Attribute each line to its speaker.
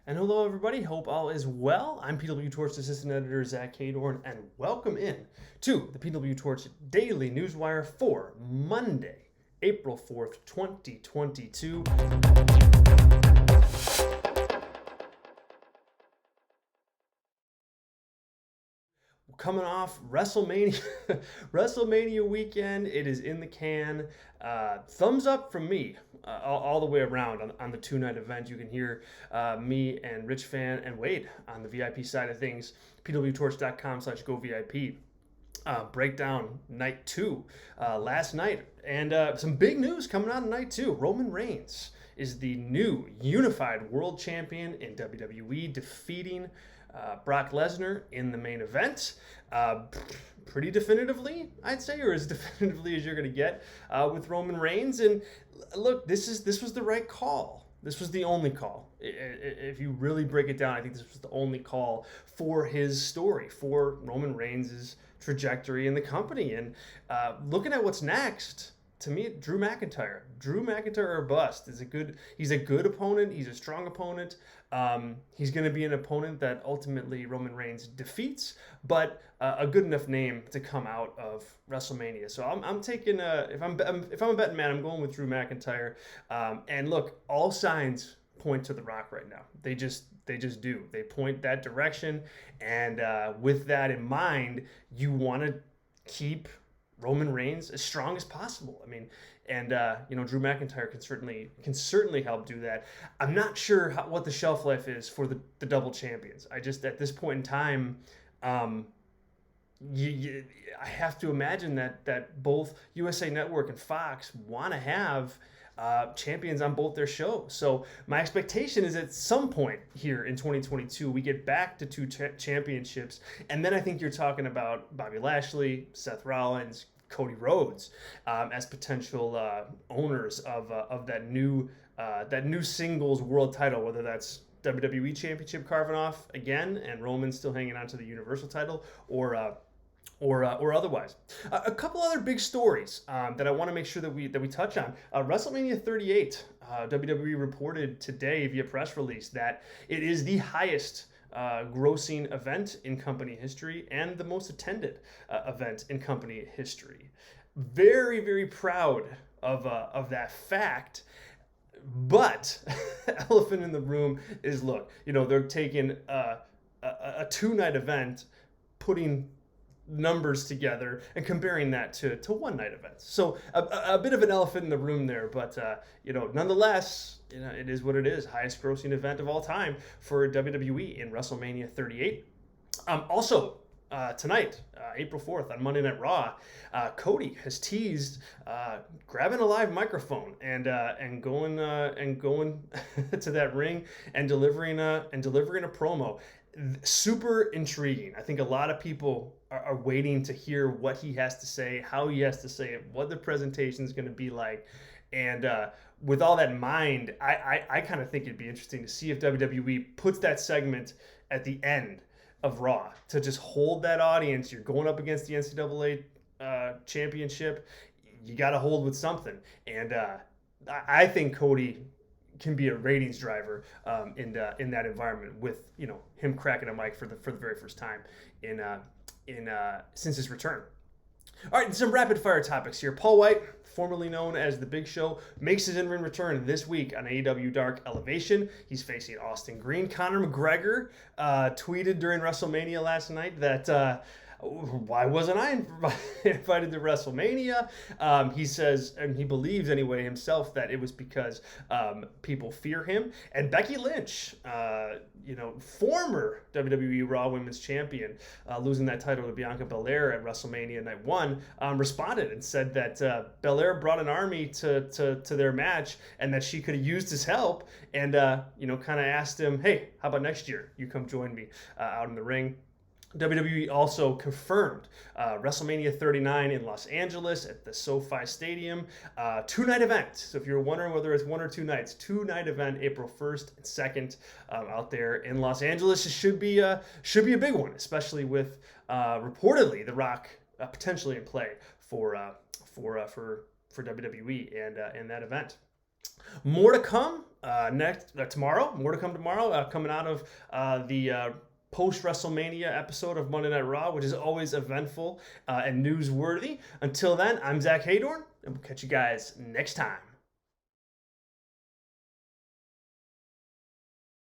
Speaker 1: And hello, everybody. Hope all is well. I'm PWTorch Assistant Editor Zack Heydorn, and welcome in to the PWTorch Daily Newswire for Monday, April 4th, 2022. Coming off WrestleMania, WrestleMania weekend, it is in the can. Thumbs up from me all the way around on the two-night event. You can hear me and Rich Fan and Wade on the VIP side of things. PWTorch.com/GoVIP. Breakdown night two last night, and some big news coming out of night two. Roman Reigns is the new unified world champion in WWE, defeating Brock Lesnar in the main event. Pretty definitively, I'd say, or as definitively as you're going to get with Roman Reigns. And look, this was the right call. This was the only call. If you really break it down, I think this was the only call for his story, for Roman Reigns' trajectory in the company. And looking at what's next, to me, Drew McIntyre or bust. He's a good opponent. He's a strong opponent. He's going to be an opponent that ultimately Roman Reigns defeats, but a good enough name to come out of WrestleMania. So I'm taking if I'm a betting man, I'm going with Drew McIntyre. And look, all signs point to The Rock right now. They just do. They point that direction, and with that in mind, you want to keep Roman Reigns as strong as possible. I mean, and Drew McIntyre can certainly help do that. I'm not sure what the shelf life is for the double champions. I just, at this point in time, I have to imagine that both USA Network and Fox want to have champions on both their shows. So my expectation is at some point here in 2022, we get back to two championships. And then I think you're talking about Bobby Lashley, Seth Rollins, Cody Rhodes as potential owners of that new singles world title, whether that's WWE Championship carving off again and Roman still hanging on to the Universal title, or otherwise. A couple other big stories that I want to make sure that we touch on. WrestleMania 38, WWE reported today via press release that it is the highest grossing event in company history and the most attended event in company history. Very, very proud of that fact. But elephant in the room is, look, they're taking a two-night event, putting numbers together and comparing that to one-night events. So a bit of an elephant in the room there, but nonetheless, it is what it is. Highest grossing event of all time for WWE in WrestleMania 38. Also, tonight, April 4th, on Monday Night Raw, Cody has teased grabbing a live microphone and going to that ring and delivering a promo. Super intriguing. I think a lot of people are waiting to hear what he has to say, how he has to say it, what the presentation is going to be like. And with all that in mind, I kind of think it'd be interesting to see if WWE puts that segment at the end of Raw to just hold that audience. You're going up against the NCAA championship. You got to hold with something. And I think Cody can be a ratings driver in that environment with him cracking a mic for the very first time since his return. All right, some rapid fire topics here. Paul White, formerly known as The Big Show, makes his in-ring return this week on AEW Dark Elevation. He's facing Austin Green. Conor McGregor tweeted during WrestleMania last night that why wasn't I invited to WrestleMania? He says, and he believes anyway himself, that it was because people fear him. And Becky Lynch, former WWE Raw Women's Champion, losing that title to Bianca Belair at WrestleMania Night 1, responded and said that Belair brought an army to their match and that she could have used his help, and kind of asked him, hey, how about next year? You come join me out in the ring. WWE also confirmed WrestleMania 39 in Los Angeles at the SoFi Stadium. Two-night event. So if you're wondering whether it's one or two nights, two-night event, April 1st and 2nd out there in Los Angeles. It should be a big one, especially with reportedly The Rock potentially in play for WWE and that event. More to come tomorrow. More to come tomorrow. Coming out of the post WrestleMania episode of Monday Night Raw, which is always eventful and newsworthy. Until then, I'm Zack Heydorn, and we'll catch you guys next time.